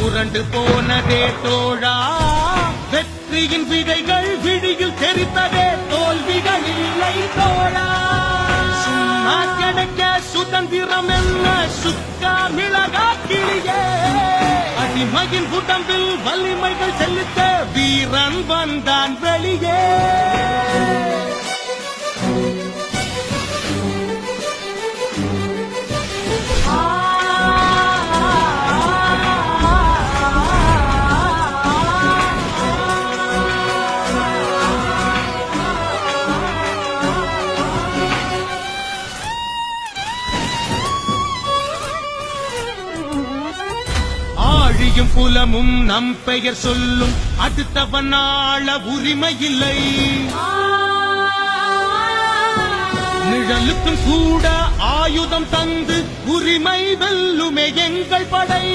புரண்டு போனதே தோழா, வெற்றியின் விதைகள் விழியில் தெரித்ததே, தோல்விகள் இல்லை தோழா. சும்மா கிடைக்க சுதந்திரம் என்ன சுக்கா மிளகா கிளியே, அடிமையின் உடம்பில் வலிமைகள் செலுத்த வீரன் வந்தான் வெளியே. ஆழியும் புலமும் நம் பெயர் சொல்லும், அடுத்தவன் ஆள உரிமை இல்லை. நிழலுக்கும் கூட ஆயுதம் தந்து உரிமை வெல்லுமே எங்கள் படை.